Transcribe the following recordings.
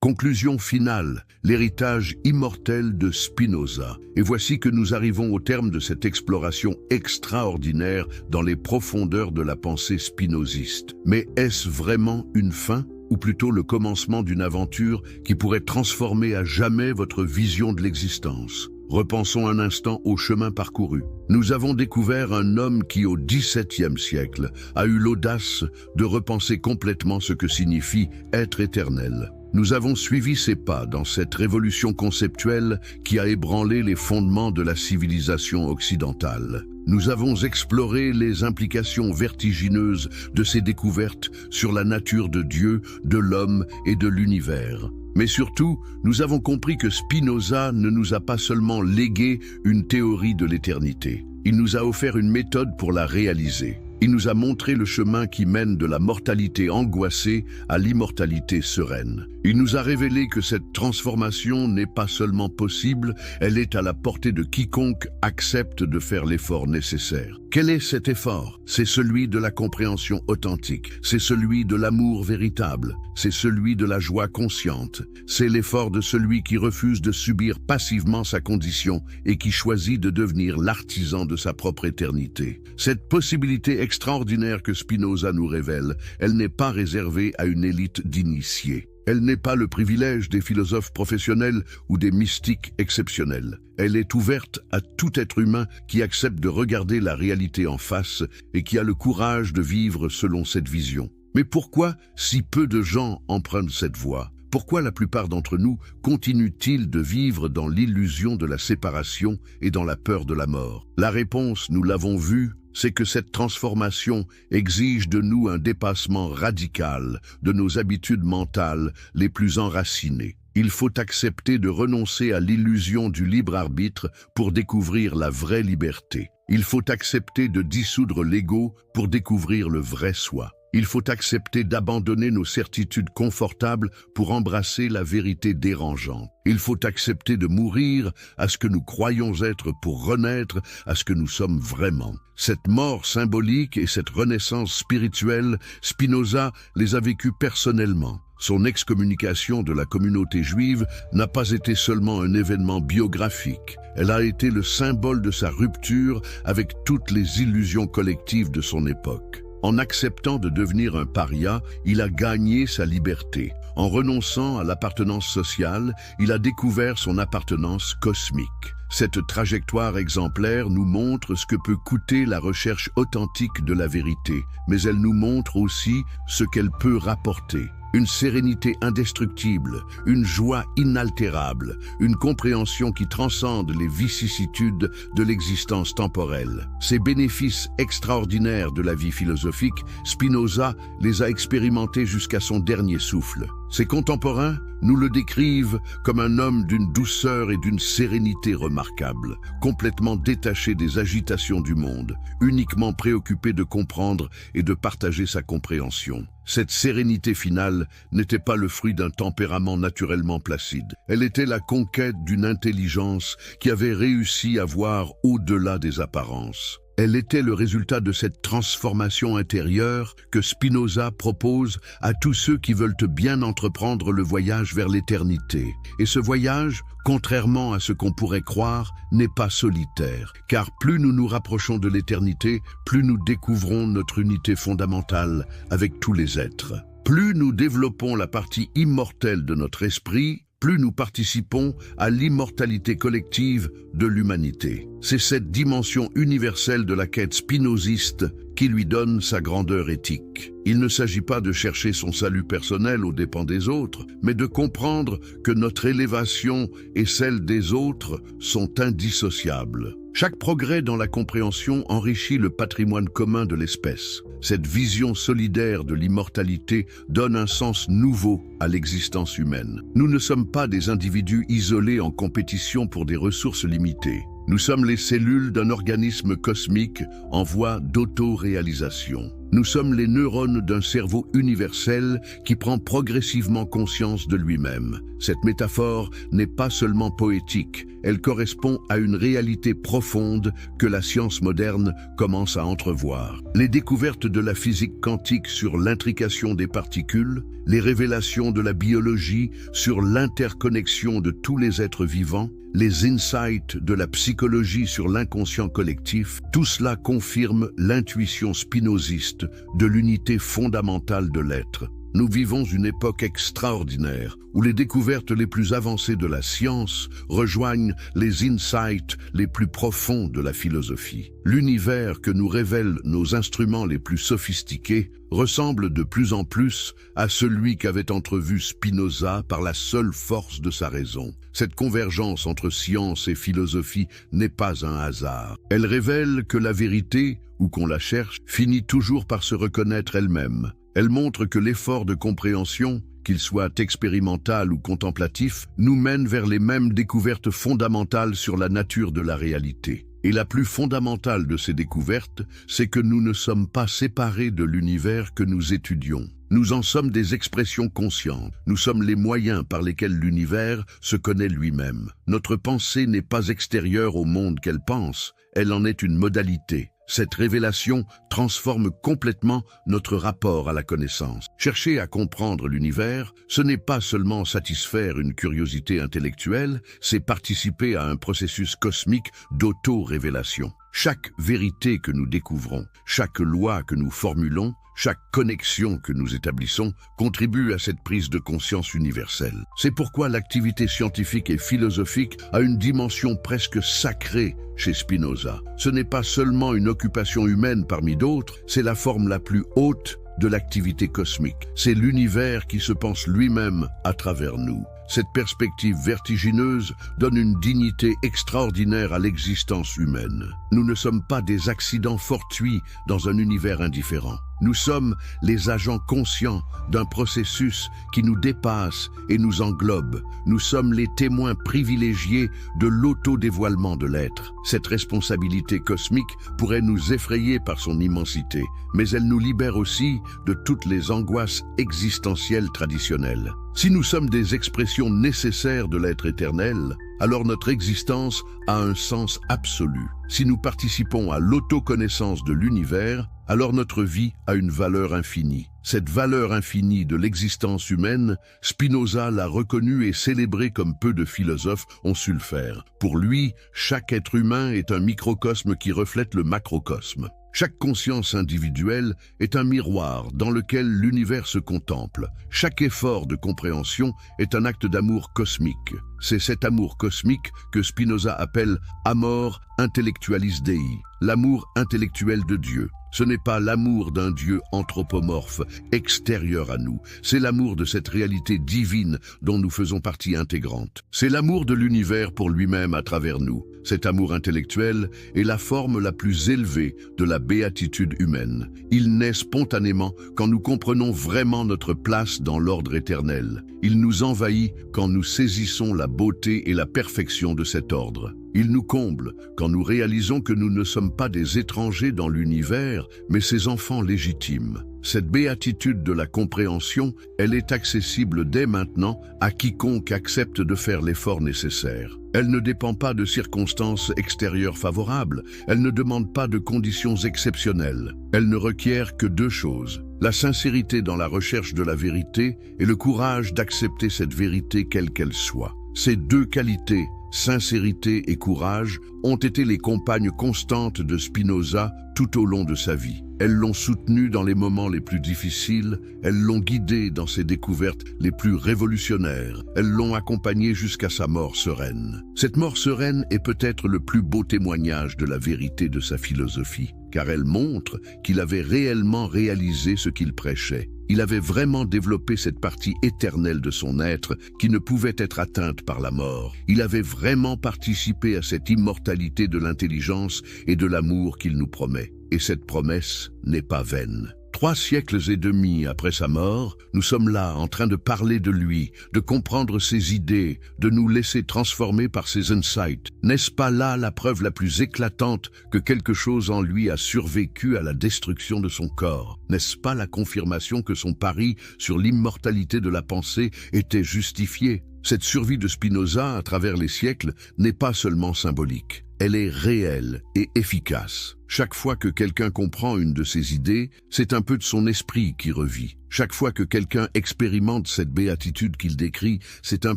Conclusion finale, l'héritage immortel de Spinoza. Et voici que nous arrivons au terme de cette exploration extraordinaire dans les profondeurs de la pensée spinoziste. Mais est-ce vraiment une fin, ou plutôt le commencement d'une aventure qui pourrait transformer à jamais votre vision de l'existence? Repensons un instant au chemin parcouru. Nous avons découvert un homme qui, au XVIIe siècle, a eu l'audace de repenser complètement ce que signifie être éternel. Nous avons suivi ses pas dans cette révolution conceptuelle qui a ébranlé les fondements de la civilisation occidentale. Nous avons exploré les implications vertigineuses de ces découvertes sur la nature de Dieu, de l'homme et de l'univers. Mais surtout, nous avons compris que Spinoza ne nous a pas seulement légué une théorie de l'éternité. Il nous a offert une méthode pour la réaliser. Il nous a montré le chemin qui mène de la mortalité angoissée à l'immortalité sereine. Il nous a révélé que cette transformation n'est pas seulement possible, elle est à la portée de quiconque accepte de faire l'effort nécessaire. Quel est cet effort? C'est celui de la compréhension authentique, c'est celui de l'amour véritable, c'est celui de la joie consciente, c'est l'effort de celui qui refuse de subir passivement sa condition et qui choisit de devenir l'artisan de sa propre éternité. Cette possibilité extraordinaire que Spinoza nous révèle, elle n'est pas réservée à une élite d'initiés. Elle n'est pas le privilège des philosophes professionnels ou des mystiques exceptionnels. Elle est ouverte à tout être humain qui accepte de regarder la réalité en face et qui a le courage de vivre selon cette vision. Mais pourquoi si peu de gens empruntent cette voie? Pourquoi la plupart d'entre nous continuent-ils de vivre dans l'illusion de la séparation et dans la peur de la mort? La réponse, nous l'avons vu, c'est que cette transformation exige de nous un dépassement radical de nos habitudes mentales les plus enracinées. Il faut accepter de renoncer à l'illusion du libre arbitre pour découvrir la vraie liberté. Il faut accepter de dissoudre l'ego pour découvrir le vrai soi. Il faut accepter d'abandonner nos certitudes confortables pour embrasser la vérité dérangeante. Il faut accepter de mourir à ce que nous croyons être pour renaître à ce que nous sommes vraiment. Cette mort symbolique et cette renaissance spirituelle, Spinoza les a vécues personnellement. Son excommunication de la communauté juive n'a pas été seulement un événement biographique. Elle a été le symbole de sa rupture avec toutes les illusions collectives de son époque. En acceptant de devenir un paria, il a gagné sa liberté. En renonçant à l'appartenance sociale, il a découvert son appartenance cosmique. Cette trajectoire exemplaire nous montre ce que peut coûter la recherche authentique de la vérité, mais elle nous montre aussi ce qu'elle peut rapporter. Une sérénité indestructible, une joie inaltérable, une compréhension qui transcende les vicissitudes de l'existence temporelle. Ces bénéfices extraordinaires de la vie philosophique, Spinoza les a expérimentés jusqu'à son dernier souffle. Ses contemporains nous le décrivent comme un homme d'une douceur et d'une sérénité remarquables, complètement détaché des agitations du monde, uniquement préoccupé de comprendre et de partager sa compréhension. Cette sérénité finale n'était pas le fruit d'un tempérament naturellement placide. Elle était la conquête d'une intelligence qui avait réussi à voir au-delà des apparences. Elle était le résultat de cette transformation intérieure que Spinoza propose à tous ceux qui veulent bien entreprendre le voyage vers l'éternité. Et ce voyage, contrairement à ce qu'on pourrait croire, n'est pas solitaire, car plus nous nous rapprochons de l'éternité, plus nous découvrons notre unité fondamentale avec tous les êtres. Plus nous développons la partie immortelle de notre esprit, plus nous participons à l'immortalité collective de l'humanité. C'est cette dimension universelle de la quête spinoziste qui lui donne sa grandeur éthique. Il ne s'agit pas de chercher son salut personnel aux dépens des autres, mais de comprendre que notre élévation et celle des autres sont indissociables. Chaque progrès dans la compréhension enrichit le patrimoine commun de l'espèce. Cette vision solidaire de l'immortalité donne un sens nouveau à l'existence humaine. Nous ne sommes pas des individus isolés en compétition pour des ressources limitées. Nous sommes les cellules d'un organisme cosmique en voie d'auto-réalisation. Nous sommes les neurones d'un cerveau universel qui prend progressivement conscience de lui-même. Cette métaphore n'est pas seulement poétique, elle correspond à une réalité profonde que la science moderne commence à entrevoir. Les découvertes de la physique quantique sur l'intrication des particules, les révélations de la biologie sur l'interconnexion de tous les êtres vivants, les insights de la psychologie sur l'inconscient collectif, tout cela confirme l'intuition spinoziste de l'unité fondamentale de l'être. Nous vivons une époque extraordinaire où les découvertes les plus avancées de la science rejoignent les insights les plus profonds de la philosophie. L'univers que nous révèlent nos instruments les plus sophistiqués ressemble de plus en plus à celui qu'avait entrevu Spinoza par la seule force de sa raison. Cette convergence entre science et philosophie n'est pas un hasard. Elle révèle que la vérité, où qu'on la cherche, finit toujours par se reconnaître elle-même. Elle montre que l'effort de compréhension, qu'il soit expérimental ou contemplatif, nous mène vers les mêmes découvertes fondamentales sur la nature de la réalité. Et la plus fondamentale de ces découvertes, c'est que nous ne sommes pas séparés de l'univers que nous étudions. Nous en sommes des expressions conscientes. Nous sommes les moyens par lesquels l'univers se connaît lui-même. Notre pensée n'est pas extérieure au monde qu'elle pense, elle en est une modalité. Cette révélation transforme complètement notre rapport à la connaissance. Chercher à comprendre l'univers, ce n'est pas seulement satisfaire une curiosité intellectuelle, c'est participer à un processus cosmique d'auto-révélation. Chaque vérité que nous découvrons, chaque loi que nous formulons, chaque connexion que nous établissons contribue à cette prise de conscience universelle. C'est pourquoi l'activité scientifique et philosophique a une dimension presque sacrée chez Spinoza. Ce n'est pas seulement une occupation humaine parmi d'autres, c'est la forme la plus haute de l'activité cosmique. C'est l'univers qui se pense lui-même à travers nous. Cette perspective vertigineuse donne une dignité extraordinaire à l'existence humaine. Nous ne sommes pas des accidents fortuits dans un univers indifférent. Nous sommes les agents conscients d'un processus qui nous dépasse et nous englobe. Nous sommes les témoins privilégiés de l'autodévoilement de l'être. Cette responsabilité cosmique pourrait nous effrayer par son immensité, mais elle nous libère aussi de toutes les angoisses existentielles traditionnelles. Si nous sommes des expressions nécessaires de l'être éternel, alors notre existence a un sens absolu. Si nous participons à l'autoconnaissance de l'univers, alors notre vie a une valeur infinie. Cette valeur infinie de l'existence humaine, Spinoza l'a reconnue et célébrée comme peu de philosophes ont su le faire. Pour lui, chaque être humain est un microcosme qui reflète le macrocosme. Chaque conscience individuelle est un miroir dans lequel l'univers se contemple. Chaque effort de compréhension est un acte d'amour cosmique. C'est cet amour cosmique que Spinoza appelle « amor intellectualis Dei », l'amour intellectuel de Dieu. Ce n'est pas l'amour d'un Dieu anthropomorphe, extérieur à nous. C'est l'amour de cette réalité divine dont nous faisons partie intégrante. C'est l'amour de l'univers pour lui-même à travers nous. Cet amour intellectuel est la forme la plus élevée de la béatitude humaine. Il naît spontanément quand nous comprenons vraiment notre place dans l'ordre éternel. Il nous envahit quand nous saisissons la beauté et la perfection de cet ordre. Il nous comble quand nous réalisons que nous ne sommes pas des étrangers dans l'univers, mais ses enfants légitimes. Cette béatitude de la compréhension, elle est accessible dès maintenant à quiconque accepte de faire l'effort nécessaire. Elle ne dépend pas de circonstances extérieures favorables, elle ne demande pas de conditions exceptionnelles. Elle ne requiert que deux choses: la sincérité dans la recherche de la vérité et le courage d'accepter cette vérité quelle qu'elle soit. Ces deux qualités, sincérité et courage, ont été les compagnes constantes de Spinoza tout au long de sa vie. Elles l'ont soutenu dans les moments les plus difficiles, elles l'ont guidé dans ses découvertes les plus révolutionnaires, elles l'ont accompagné jusqu'à sa mort sereine. Cette mort sereine est peut-être le plus beau témoignage de la vérité de sa philosophie, car elle montre qu'il avait réellement réalisé ce qu'il prêchait. Il avait vraiment développé cette partie éternelle de son être qui ne pouvait être atteinte par la mort. Il avait vraiment participé à cette immortalité de l'intelligence et de l'amour qu'il nous promet. Et cette promesse n'est pas vaine. 3 siècles et demi après sa mort, nous sommes là en train de parler de lui, de comprendre ses idées, de nous laisser transformer par ses insights. N'est-ce pas là la preuve la plus éclatante que quelque chose en lui a survécu à la destruction de son corps? N'est-ce pas la confirmation que son pari sur l'immortalité de la pensée était justifié? Cette survie de Spinoza à travers les siècles n'est pas seulement symbolique. Elle est réelle et efficace. Chaque fois que quelqu'un comprend une de ses idées, c'est un peu de son esprit qui revit. Chaque fois que quelqu'un expérimente cette béatitude qu'il décrit, c'est un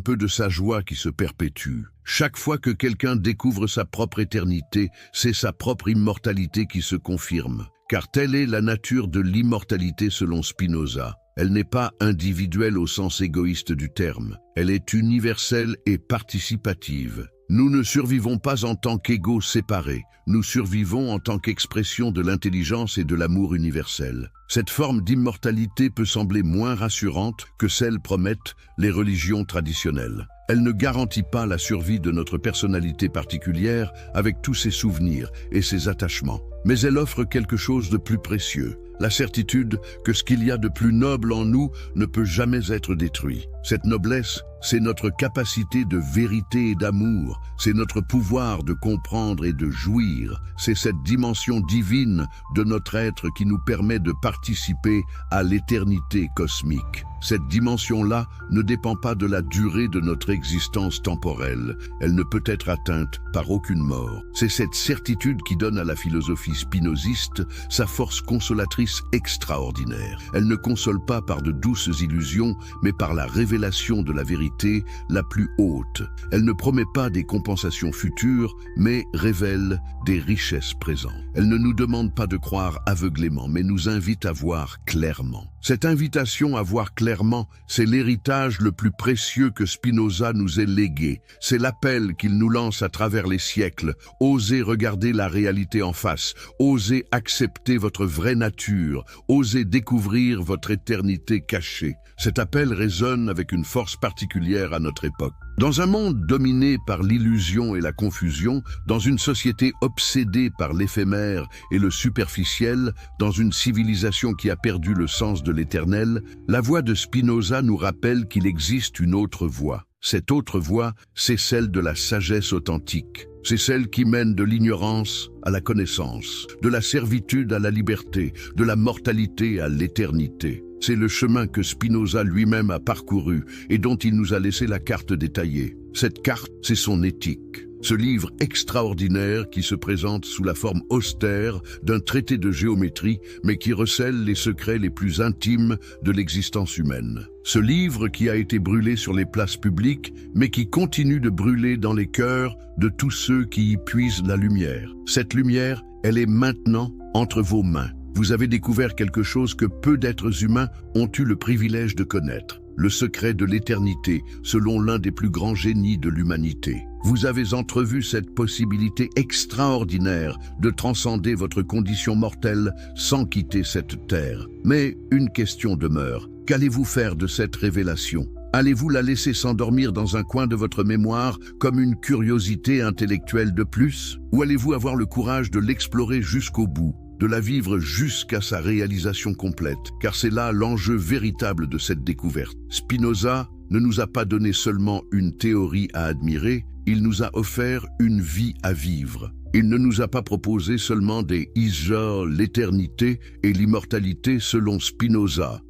peu de sa joie qui se perpétue. Chaque fois que quelqu'un découvre sa propre éternité, c'est sa propre immortalité qui se confirme. Car telle est la nature de l'immortalité selon Spinoza. Elle n'est pas individuelle au sens égoïste du terme. Elle est universelle et participative. Nous ne survivons pas en tant qu'égaux séparés. Nous survivons en tant qu'expression de l'intelligence et de l'amour universel. Cette forme d'immortalité peut sembler moins rassurante que celle promettent les religions traditionnelles. Elle ne garantit pas la survie de notre personnalité particulière avec tous ses souvenirs et ses attachements. Mais elle offre quelque chose de plus précieux, la certitude que ce qu'il y a de plus noble en nous ne peut jamais être détruit. Cette noblesse, c'est notre capacité de vérité et d'amour, c'est notre pouvoir de comprendre et de jouir, c'est cette dimension divine de notre être qui nous permet de participer à l'éternité cosmique. Cette dimension-là ne dépend pas de la durée de notre existence temporelle. Elle ne peut être atteinte par aucune mort. C'est cette certitude qui donne à la philosophie spinoziste sa force consolatrice extraordinaire. Elle ne console pas par de douces illusions, mais par la révélation de la vérité la plus haute. Elle ne promet pas des compensations futures, mais révèle des richesses présentes. Elle ne nous demande pas de croire aveuglément, mais nous invite à voir clairement. Cette invitation à voir clairement, c'est l'héritage le plus précieux que Spinoza nous ait légué. C'est l'appel qu'il nous lance à travers les siècles. Osez regarder la réalité en face. Osez accepter votre vraie nature. Osez découvrir votre éternité cachée. Cet appel résonne avec une force particulière à notre époque. Dans un monde dominé par l'illusion et la confusion, dans une société obsédée par l'éphémère et le superficiel, dans une civilisation qui a perdu le sens de l'éternel, la voix de Spinoza nous rappelle qu'il existe une autre voie. Cette autre voie, c'est celle de la sagesse authentique. C'est celle qui mène de l'ignorance à la connaissance, de la servitude à la liberté, de la mortalité à l'éternité. C'est le chemin que Spinoza lui-même a parcouru et dont il nous a laissé la carte détaillée. Cette carte, c'est son éthique. Ce livre extraordinaire qui se présente sous la forme austère d'un traité de géométrie, mais qui recèle les secrets les plus intimes de l'existence humaine. Ce livre qui a été brûlé sur les places publiques, mais qui continue de brûler dans les cœurs de tous ceux qui y puisent la lumière. Cette lumière, elle est maintenant entre vos mains. Vous avez découvert quelque chose que peu d'êtres humains ont eu le privilège de connaître. Le secret de l'éternité, selon l'un des plus grands génies de l'humanité. Vous avez entrevu cette possibilité extraordinaire de transcender votre condition mortelle sans quitter cette terre. Mais une question demeure. Qu'allez-vous faire de cette révélation ? Allez-vous la laisser s'endormir dans un coin de votre mémoire comme une curiosité intellectuelle de plus ? Ou allez-vous avoir le courage de l'explorer jusqu'au bout ? De la vivre jusqu'à sa réalisation complète, car c'est là l'enjeu véritable de cette découverte. Spinoza ne nous a pas donné seulement une théorie à admirer, il nous a offert une vie à vivre. Il ne nous a pas proposé seulement des isja, l'éternité et l'immortalité selon Spinoza,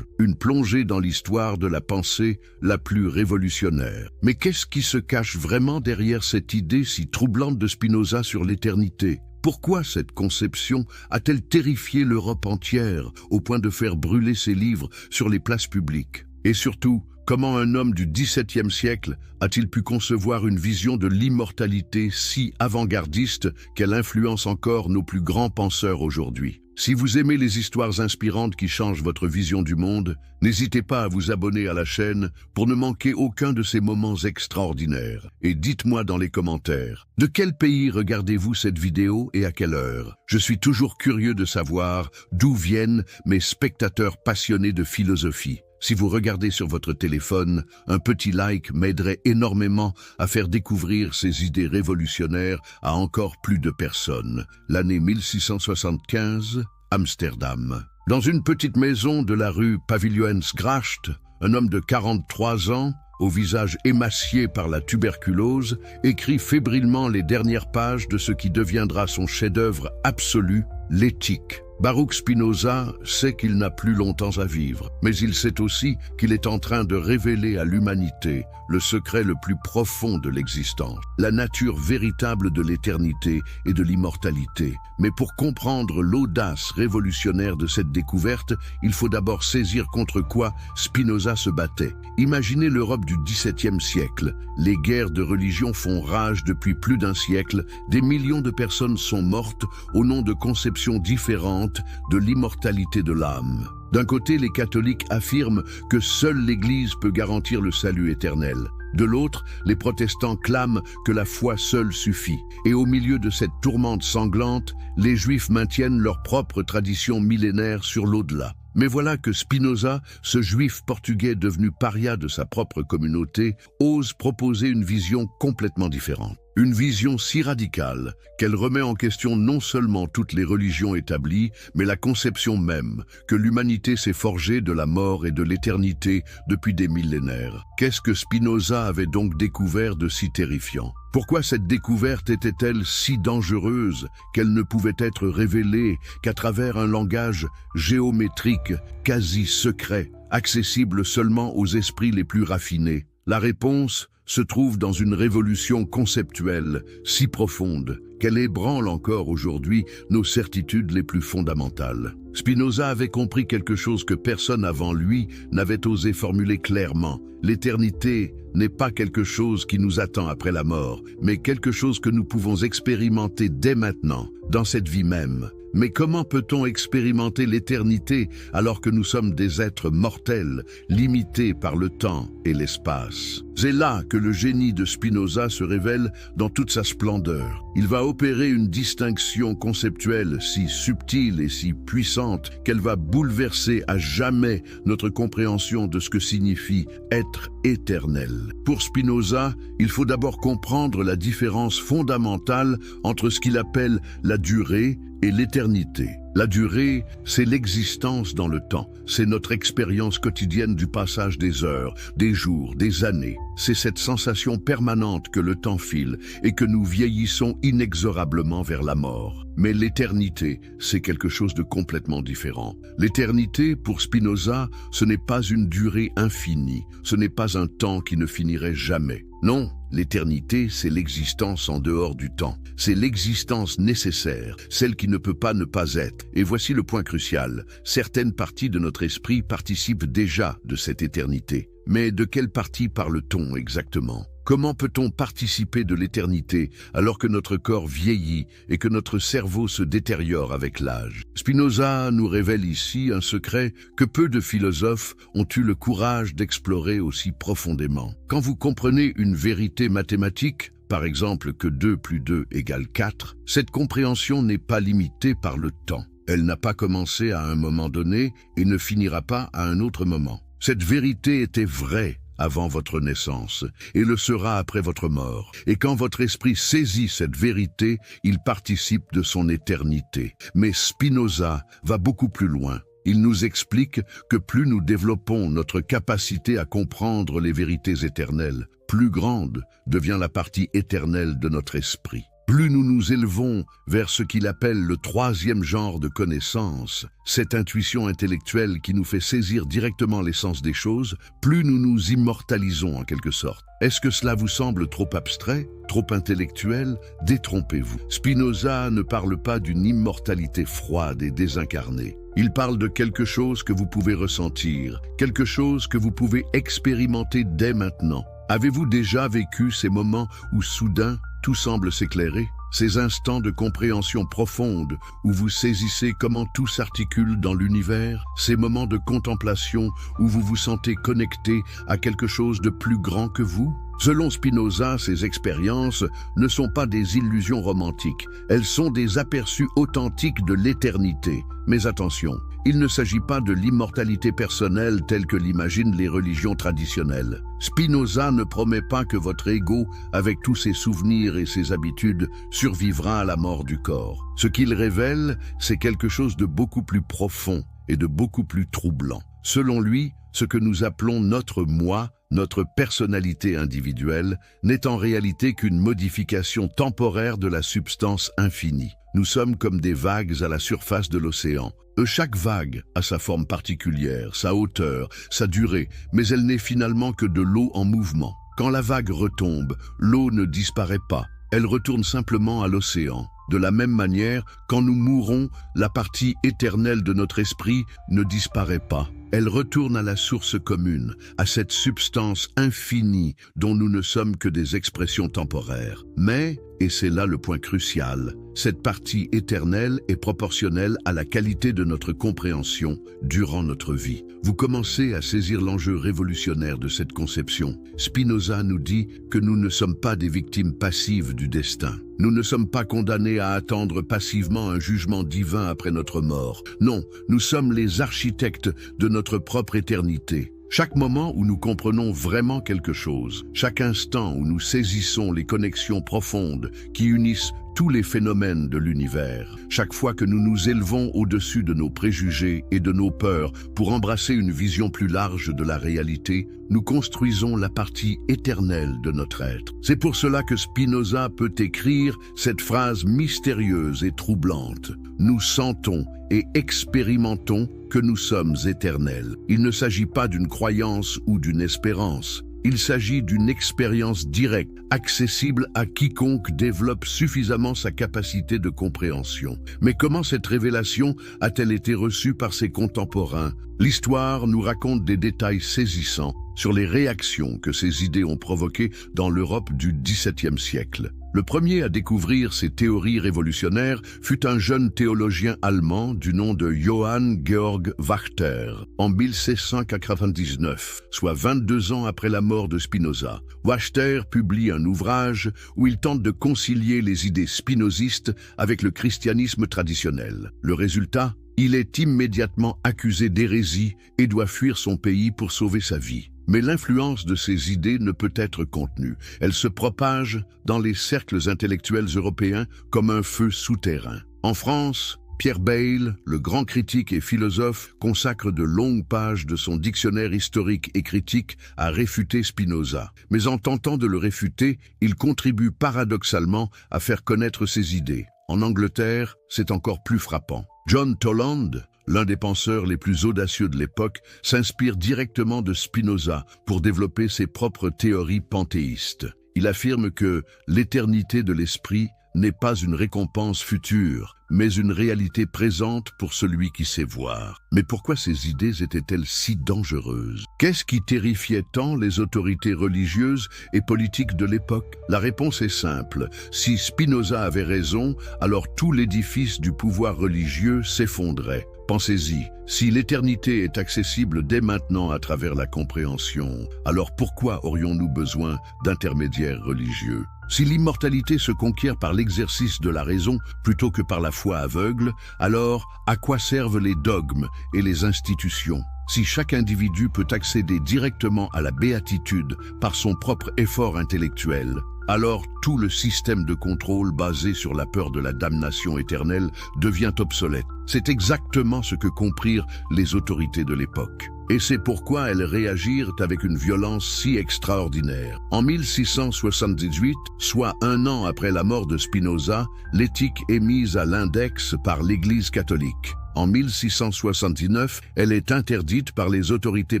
une plongée dans l'histoire de la pensée la plus révolutionnaire. Mais qu'est-ce qui se cache vraiment derrière cette idée si troublante de Spinoza sur l'éternité ? Pourquoi cette conception a-t-elle terrifié l'Europe entière au point de faire brûler ses livres sur les places publiques? Et surtout, comment un homme du XVIIe siècle a-t-il pu concevoir une vision de l'immortalité si avant-gardiste qu'elle influence encore nos plus grands penseurs aujourd'hui? Si vous aimez les histoires inspirantes qui changent votre vision du monde, n'hésitez pas à vous abonner à la chaîne pour ne manquer aucun de ces moments extraordinaires. Et dites-moi dans les commentaires, de quel pays regardez-vous cette vidéo et à quelle heure? Je suis toujours curieux de savoir d'où viennent mes spectateurs passionnés de philosophie. Si vous regardez sur votre téléphone, un petit like m'aiderait énormément à faire découvrir ces idées révolutionnaires à encore plus de personnes. L'année 1675, Amsterdam. Dans une petite maison de la rue Pavilionsgracht, un homme de 43 ans, au visage émacié par la tuberculose, écrit fébrilement les dernières pages de ce qui deviendra son chef-d'œuvre absolu, l'Éthique. Baruch Spinoza sait qu'il n'a plus longtemps à vivre, mais il sait aussi qu'il est en train de révéler à l'humanité le secret le plus profond de l'existence, la nature véritable de l'éternité et de l'immortalité. Mais pour comprendre l'audace révolutionnaire de cette découverte, il faut d'abord saisir contre quoi Spinoza se battait. Imaginez l'Europe du XVIIe siècle. Les guerres de religion font rage depuis plus d'un siècle. Des millions de personnes sont mortes au nom de conceptions différentes de l'immortalité de l'âme. D'un côté, les catholiques affirment que seule l'Église peut garantir le salut éternel. De l'autre, les protestants clament que la foi seule suffit. Et au milieu de cette tourmente sanglante, les juifs maintiennent leur propre tradition millénaire sur l'au-delà. Mais voilà que Spinoza, ce juif portugais devenu paria de sa propre communauté, ose proposer une vision complètement différente. Une vision si radicale qu'elle remet en question non seulement toutes les religions établies, mais la conception même que l'humanité s'est forgée de la mort et de l'éternité depuis des millénaires. Qu'est-ce que Spinoza avait donc découvert de si terrifiant ? Pourquoi cette découverte était-elle si dangereuse qu'elle ne pouvait être révélée qu'à travers un langage géométrique, quasi secret, accessible seulement aux esprits les plus raffinés? La réponse se trouve dans une révolution conceptuelle si profonde qu'elle ébranle encore aujourd'hui nos certitudes les plus fondamentales. Spinoza avait compris quelque chose que personne avant lui n'avait osé formuler clairement. L'éternité n'est pas quelque chose qui nous attend après la mort, mais quelque chose que nous pouvons expérimenter dès maintenant, dans cette vie même. Mais comment peut-on expérimenter l'éternité alors que nous sommes des êtres mortels, limités par le temps et l'espace? C'est là que le génie de Spinoza se révèle dans toute sa splendeur. Il va opérer une distinction conceptuelle si subtile et si puissante qu'elle va bouleverser à jamais notre compréhension de ce que signifie être éternel. Pour Spinoza, il faut d'abord comprendre la différence fondamentale entre ce qu'il appelle la durée et l'éternité. La durée, c'est l'existence dans le temps. C'est notre expérience quotidienne du passage des heures, des jours, des années. C'est cette sensation permanente que le temps file et que nous vieillissons inexorablement vers la mort. Mais l'éternité, c'est quelque chose de complètement différent. L'éternité, pour Spinoza, ce n'est pas une durée infinie. Ce n'est pas un temps qui ne finirait jamais. Non, l'éternité, c'est l'existence en dehors du temps. C'est l'existence nécessaire, celle qui ne peut pas ne pas être. Et voici le point crucial. Certaines parties de notre esprit participent déjà de cette éternité. Mais de quelle partie parle-t-on exactement ? Comment peut-on participer de l'éternité alors que notre corps vieillit et que notre cerveau se détériore avec l'âge? Spinoza nous révèle ici un secret que peu de philosophes ont eu le courage d'explorer aussi profondément. Quand vous comprenez une vérité mathématique, par exemple que 2 plus 2 égale 4, cette compréhension n'est pas limitée par le temps. Elle n'a pas commencé à un moment donné et ne finira pas à un autre moment. Cette vérité était vraie avant votre naissance, et le sera après votre mort. Et quand votre esprit saisit cette vérité, il participe de son éternité. Mais Spinoza va beaucoup plus loin. Il nous explique que plus nous développons notre capacité à comprendre les vérités éternelles, plus grande devient la partie éternelle de notre esprit. Plus nous nous élevons vers ce qu'il appelle le 3e genre de connaissance, cette intuition intellectuelle qui nous fait saisir directement l'essence des choses, plus nous nous immortalisons en quelque sorte. Est-ce que cela vous semble trop abstrait, trop intellectuel? Détrompez-vous. Spinoza ne parle pas d'une immortalité froide et désincarnée. Il parle de quelque chose que vous pouvez ressentir, quelque chose que vous pouvez expérimenter dès maintenant. Avez-vous déjà vécu ces moments où soudain, tout semble s'éclairer? Ces instants de compréhension profonde où vous saisissez comment tout s'articule dans l'univers? Ces moments de contemplation où vous vous sentez connecté à quelque chose de plus grand que vous? Selon Spinoza, ces expériences ne sont pas des illusions romantiques, elles sont des aperçus authentiques de l'éternité. Mais attention, il ne s'agit pas de l'immortalité personnelle telle que l'imaginent les religions traditionnelles. Spinoza ne promet pas que votre ego, avec tous ses souvenirs et ses habitudes, survivra à la mort du corps. Ce qu'il révèle, c'est quelque chose de beaucoup plus profond. et de beaucoup plus troublant. Selon lui, ce que nous appelons notre moi, notre personnalité individuelle, n'est en réalité qu'une modification temporaire de la substance infinie. Nous sommes comme des vagues à la surface de l'océan. Chaque vague a sa forme particulière, sa hauteur, sa durée, mais elle n'est finalement que de l'eau en mouvement. Quand la vague retombe, l'eau ne disparaît pas, elle retourne simplement à l'océan. De la même manière, quand nous mourons, la partie éternelle de notre esprit ne disparaît pas. Elle retourne à la source commune, à cette substance infinie dont nous ne sommes que des expressions temporaires. Mais, et c'est là le point crucial, cette partie éternelle est proportionnelle à la qualité de notre compréhension durant notre vie. Vous commencez à saisir l'enjeu révolutionnaire de cette conception. Spinoza nous dit que nous ne sommes pas des victimes passives du destin. Nous ne sommes pas condamnés à attendre passivement un jugement divin après notre mort. Non, nous sommes les architectes de notre propre éternité. Chaque moment où nous comprenons vraiment quelque chose, chaque instant où nous saisissons les connexions profondes qui unissent tous les phénomènes de l'univers, chaque fois que nous nous élevons au-dessus de nos préjugés et de nos peurs pour embrasser une vision plus large de la réalité, nous construisons la partie éternelle de notre être. C'est pour cela que Spinoza peut écrire cette phrase mystérieuse et troublante. Nous sentons et expérimentons que nous sommes éternels. Il ne s'agit pas d'une croyance ou d'une espérance. Il s'agit d'une expérience directe, accessible à quiconque développe suffisamment sa capacité de compréhension. Mais comment cette révélation a-t-elle été reçue par ses contemporains? L'histoire nous raconte des détails saisissants sur les réactions que ces idées ont provoquées dans l'Europe du XVIIe siècle. Le premier à découvrir ces théories révolutionnaires fut un jeune théologien allemand du nom de Johann Georg Wachter, en 1699, soit 22 ans après la mort de Spinoza. Wachter publie un ouvrage où il tente de concilier les idées spinozistes avec le christianisme traditionnel. Le résultat? Il est immédiatement accusé d'hérésie et doit fuir son pays pour sauver sa vie. Mais l'influence de ces idées ne peut être contenue. Elle se propage dans les cercles intellectuels européens comme un feu souterrain. En France, Pierre Bayle, le grand critique et philosophe, consacre de longues pages de son dictionnaire historique et critique à réfuter Spinoza. Mais en tentant de le réfuter, il contribue paradoxalement à faire connaître ses idées. En Angleterre, c'est encore plus frappant. John Toland, l'un des penseurs les plus audacieux de l'époque, s'inspire directement de Spinoza pour développer ses propres théories panthéistes. Il affirme que l'éternité de l'esprit n'est pas une récompense future, mais une réalité présente pour celui qui sait voir. Mais pourquoi ces idées étaient-elles si dangereuses? Qu'est-ce qui terrifiait tant les autorités religieuses et politiques de l'époque? La réponse est simple. Si Spinoza avait raison, alors tout l'édifice du pouvoir religieux s'effondrait. Pensez-y, si l'éternité est accessible dès maintenant à travers la compréhension, alors pourquoi aurions-nous besoin d'intermédiaires religieux? Si l'immortalité se conquiert par l'exercice de la raison plutôt que par la foi aveugle, alors à quoi servent les dogmes et les institutions? Si chaque individu peut accéder directement à la béatitude par son propre effort intellectuel, alors tout le système de contrôle basé sur la peur de la damnation éternelle devient obsolète. C'est exactement ce que comprirent les autorités de l'époque. Et c'est pourquoi elles réagirent avec une violence si extraordinaire. En 1678, soit un an après la mort de Spinoza, l'éthique est mise à l'index par l'Église catholique. En 1679, elle est interdite par les autorités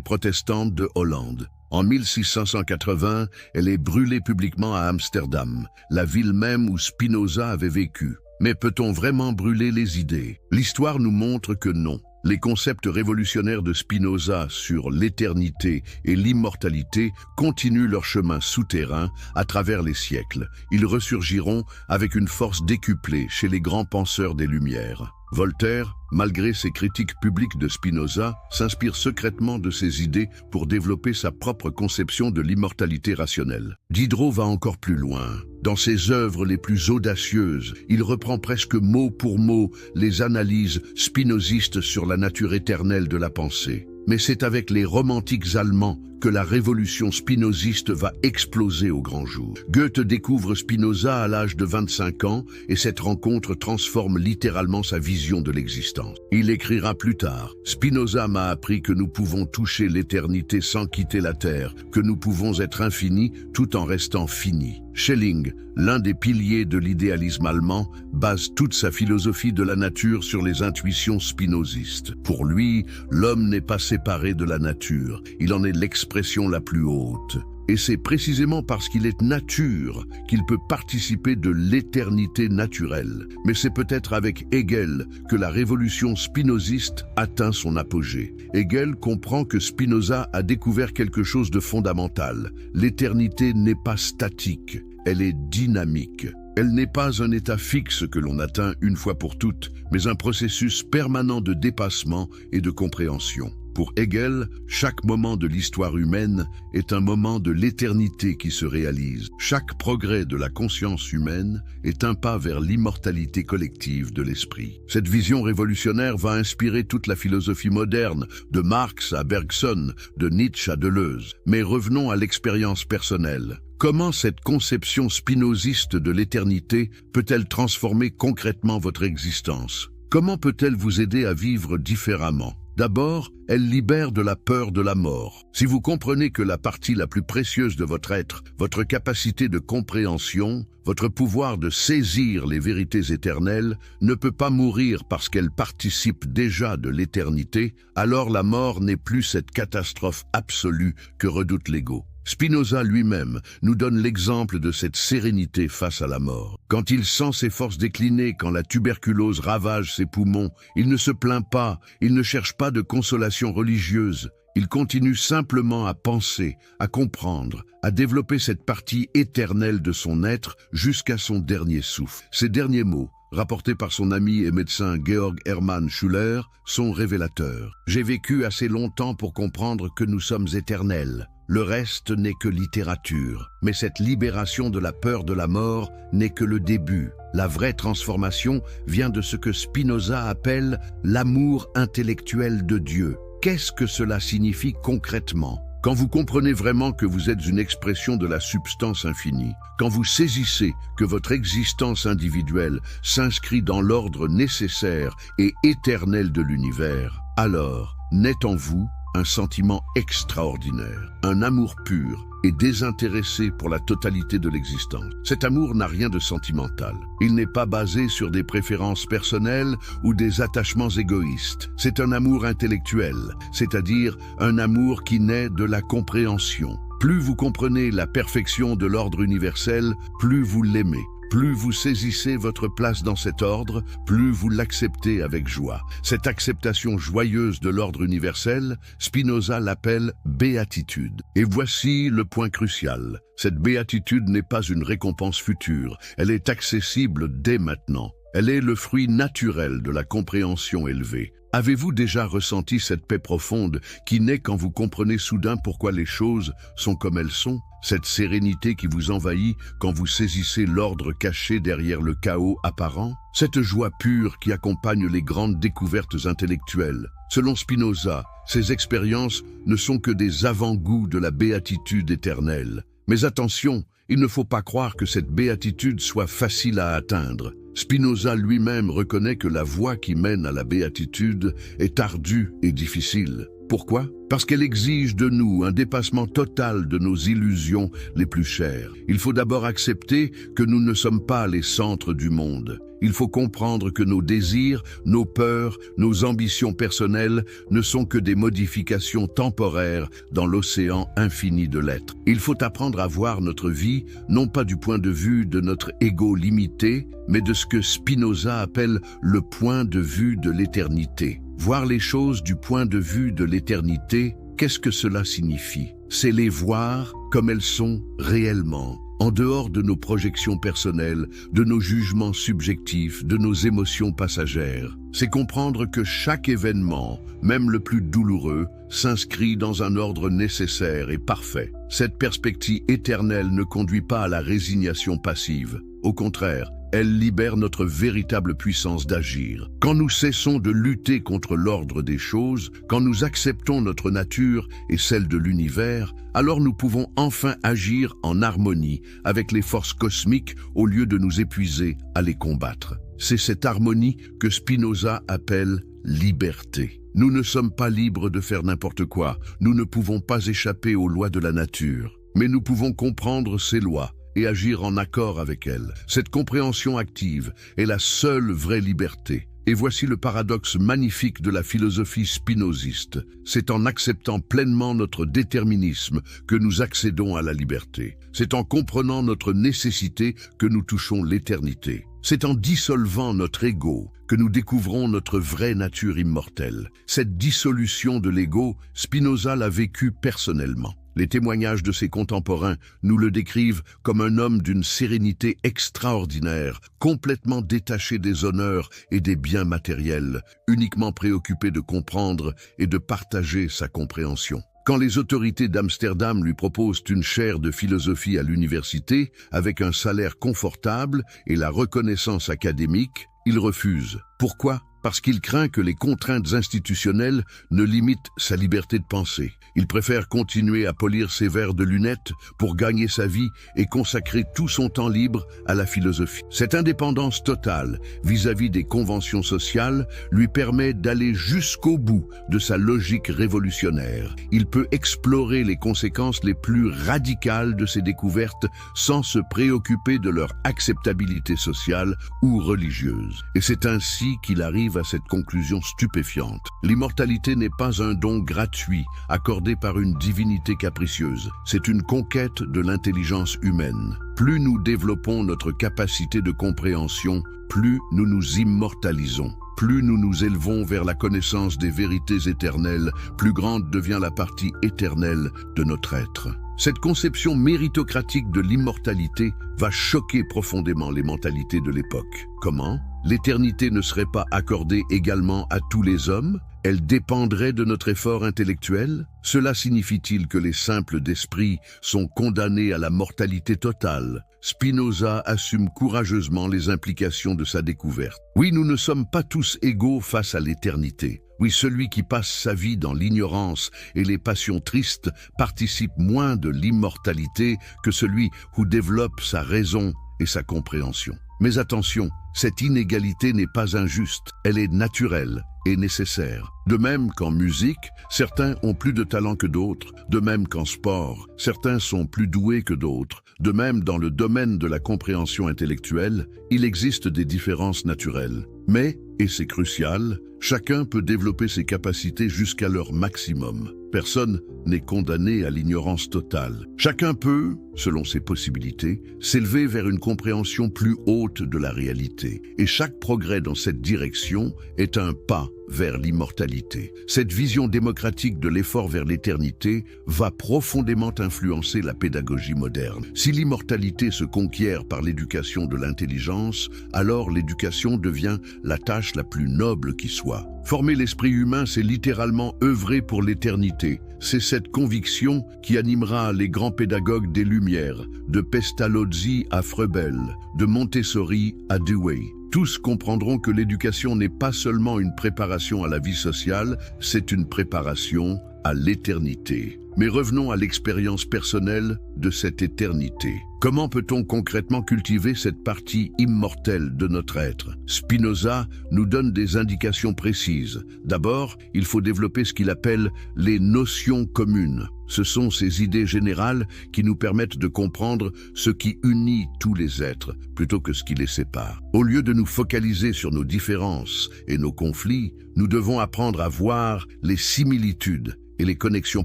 protestantes de Hollande. En 1680, elle est brûlée publiquement à Amsterdam, la ville même où Spinoza avait vécu. Mais peut-on vraiment brûler les idées? L'histoire nous montre que non. Les concepts révolutionnaires de Spinoza sur l'éternité et l'immortalité continuent leur chemin souterrain à travers les siècles. Ils ressurgiront avec une force décuplée chez les grands penseurs des Lumières. Voltaire, malgré ses critiques publiques de Spinoza, s'inspire secrètement de ses idées pour développer sa propre conception de l'immortalité rationnelle. Diderot va encore plus loin. Dans ses œuvres les plus audacieuses, il reprend presque mot pour mot les analyses spinozistes sur la nature éternelle de la pensée. Mais c'est avec les romantiques allemands que la révolution spinoziste va exploser au grand jour. Goethe découvre Spinoza à l'âge de 25 ans et cette rencontre transforme littéralement sa vision de l'existence. Il écrira plus tard: « Spinoza m'a appris que nous pouvons toucher l'éternité sans quitter la terre, que nous pouvons être infinis tout en restant finis. » Schelling, l'un des piliers de l'idéalisme allemand, base toute sa philosophie de la nature sur les intuitions spinozistes. Pour lui, l'homme n'est pas séparé de la nature, il en est l'expression la plus haute. Et c'est précisément parce qu'il est nature qu'il peut participer de l'éternité naturelle. Mais c'est peut-être avec Hegel que la révolution spinoziste atteint son apogée. Hegel comprend que Spinoza a découvert quelque chose de fondamental. L'éternité n'est pas statique, elle est dynamique. Elle n'est pas un état fixe que l'on atteint une fois pour toutes, mais un processus permanent de dépassement et de compréhension. Pour Hegel, chaque moment de l'histoire humaine est un moment de l'éternité qui se réalise. Chaque progrès de la conscience humaine est un pas vers l'immortalité collective de l'esprit. Cette vision révolutionnaire va inspirer toute la philosophie moderne, de Marx à Bergson, de Nietzsche à Deleuze. Mais revenons à l'expérience personnelle. Comment cette conception spinoziste de l'éternité peut-elle transformer concrètement votre existence? Comment peut-elle vous aider à vivre différemment? D'abord, elle libère de la peur de la mort. Si vous comprenez que la partie la plus précieuse de votre être, votre capacité de compréhension, votre pouvoir de saisir les vérités éternelles, ne peut pas mourir parce qu'elle participe déjà de l'éternité, alors la mort n'est plus cette catastrophe absolue que redoute l'ego. Spinoza lui-même nous donne l'exemple de cette sérénité face à la mort. Quand il sent ses forces décliner, quand la tuberculose ravage ses poumons, il ne se plaint pas, il ne cherche pas de consolation religieuse. Il continue simplement à penser, à comprendre, à développer cette partie éternelle de son être jusqu'à son dernier souffle. Ces derniers mots, rapportés par son ami et médecin Georg Hermann Schuller, sont révélateurs. « J'ai vécu assez longtemps pour comprendre que nous sommes éternels. Le reste n'est que littérature. Mais cette libération de la peur de la mort n'est que le début. La vraie transformation vient de ce que Spinoza appelle l'amour intellectuel de Dieu. Qu'est-ce que cela signifie concrètement ? Quand vous comprenez vraiment que vous êtes une expression de la substance infinie, quand vous saisissez que votre existence individuelle s'inscrit dans l'ordre nécessaire et éternel de l'univers, alors naît en vous un sentiment extraordinaire, un amour pur et désintéressé pour la totalité de l'existence. Cet amour n'a rien de sentimental. Il n'est pas basé sur des préférences personnelles ou des attachements égoïstes. C'est un amour intellectuel, c'est-à-dire un amour qui naît de la compréhension. Plus vous comprenez la perfection de l'ordre universel, plus vous l'aimez. Plus vous saisissez votre place dans cet ordre, plus vous l'acceptez avec joie. Cette acceptation joyeuse de l'ordre universel, Spinoza l'appelle béatitude. Et voici le point crucial. Cette béatitude n'est pas une récompense future, elle est accessible dès maintenant. Elle est le fruit naturel de la compréhension élevée. Avez-vous déjà ressenti cette paix profonde qui naît quand vous comprenez soudain pourquoi les choses sont comme elles sont? Cette sérénité qui vous envahit quand vous saisissez l'ordre caché derrière le chaos apparent? Cette joie pure qui accompagne les grandes découvertes intellectuelles. Selon Spinoza, ces expériences ne sont que des avant-goûts de la béatitude éternelle. Mais attention, il ne faut pas croire que cette béatitude soit facile à atteindre. Spinoza lui-même reconnaît que la voie qui mène à la béatitude est ardue et difficile. Pourquoi? Parce qu'elle exige de nous un dépassement total de nos illusions les plus chères. Il faut d'abord accepter que nous ne sommes pas les centres du monde. Il faut comprendre que nos désirs, nos peurs, nos ambitions personnelles ne sont que des modifications temporaires dans l'océan infini de l'être. Il faut apprendre à voir notre vie, non pas du point de vue de notre ego limité, mais de ce que Spinoza appelle le point de vue de l'éternité. Voir les choses du point de vue de l'éternité, qu'est-ce que cela signifie? C'est les voir comme elles sont réellement, en dehors de nos projections personnelles, de nos jugements subjectifs, de nos émotions passagères. C'est comprendre que chaque événement, même le plus douloureux, s'inscrit dans un ordre nécessaire et parfait. Cette perspective éternelle ne conduit pas à la résignation passive. Au contraire, Elle libère notre véritable puissance d'agir. Quand nous cessons de lutter contre l'ordre des choses, quand nous acceptons notre nature et celle de l'univers, alors nous pouvons enfin agir en harmonie avec les forces cosmiques au lieu de nous épuiser à les combattre. C'est cette harmonie que Spinoza appelle liberté. Nous ne sommes pas libres de faire n'importe quoi. Nous ne pouvons pas échapper aux lois de la nature. Mais nous pouvons comprendre ces lois et agir en accord avec elles. Cette compréhension active est la seule vraie liberté. Et voici le paradoxe magnifique de la philosophie spinoziste. C'est en acceptant pleinement notre déterminisme que nous accédons à la liberté. C'est en comprenant notre nécessité que nous touchons l'éternité. C'est en dissolvant notre ego que nous découvrons notre vraie nature immortelle. Cette dissolution de l'ego, Spinoza l'a vécue personnellement. Les témoignages de ses contemporains nous le décrivent comme un homme d'une sérénité extraordinaire, complètement détaché des honneurs et des biens matériels, uniquement préoccupé de comprendre et de partager sa compréhension. Quand les autorités d'Amsterdam lui proposent une chaire de philosophie à l'université, avec un salaire confortable et la reconnaissance académique, il refuse. Pourquoi ? Parce qu'il craint que les contraintes institutionnelles ne limitent sa liberté de penser. Il préfère continuer à polir ses verres de lunettes pour gagner sa vie et consacrer tout son temps libre à la philosophie. Cette indépendance totale vis-à-vis des conventions sociales lui permet d'aller jusqu'au bout de sa logique révolutionnaire. Il peut explorer les conséquences les plus radicales de ses découvertes sans se préoccuper de leur acceptabilité sociale ou religieuse. Et c'est ainsi qu'il arrive à cette conclusion stupéfiante. L'immortalité n'est pas un don gratuit, accordé par une divinité capricieuse. C'est une conquête de l'intelligence humaine. Plus nous développons notre capacité de compréhension, plus nous nous immortalisons. Plus nous nous élevons vers la connaissance des vérités éternelles, plus grande devient la partie éternelle de notre être. Cette conception méritocratique de l'immortalité va choquer profondément les mentalités de l'époque. Comment ? L'éternité ne serait pas accordée également à tous les hommes ? Elle dépendrait de notre effort intellectuel ? Cela signifie-t-il que les simples d'esprit sont condamnés à la mortalité totale ? Spinoza assume courageusement les implications de sa découverte. Oui, nous ne sommes pas tous égaux face à l'éternité. Oui, celui qui passe sa vie dans l'ignorance et les passions tristes participe moins de l'immortalité que celui qui développe sa raison et sa compréhension. Mais attention, cette inégalité n'est pas injuste, elle est naturelle et nécessaire. De même qu'en musique, certains ont plus de talent que d'autres, de même qu'en sport, certains sont plus doués que d'autres, de même dans le domaine de la compréhension intellectuelle, il existe des différences naturelles. Mais, et c'est crucial, chacun peut développer ses capacités jusqu'à leur maximum. Personne n'est condamné à l'ignorance totale. Chacun peut, selon ses possibilités, s'élever vers une compréhension plus haute de la réalité. Et chaque progrès dans cette direction est un pas vers l'immortalité. Cette vision démocratique de l'effort vers l'éternité va profondément influencer la pédagogie moderne. Si l'immortalité se conquiert par l'éducation de l'intelligence, alors l'éducation devient la tâche la plus noble qui soit. Former l'esprit humain, c'est littéralement œuvrer pour l'éternité. C'est cette conviction qui animera les grands pédagogues des Lumières, de Pestalozzi à Froebel, de Montessori à Dewey. Tous comprendront que l'éducation n'est pas seulement une préparation à la vie sociale, c'est une préparation à l'éternité. Mais revenons à l'expérience personnelle de cette éternité. Comment peut-on concrètement cultiver cette partie immortelle de notre être ? Spinoza nous donne des indications précises. D'abord, il faut développer ce qu'il appelle les notions communes. Ce sont ces idées générales qui nous permettent de comprendre ce qui unit tous les êtres, plutôt que ce qui les sépare. Au lieu de nous focaliser sur nos différences et nos conflits, nous devons apprendre à voir les similitudes et les connexions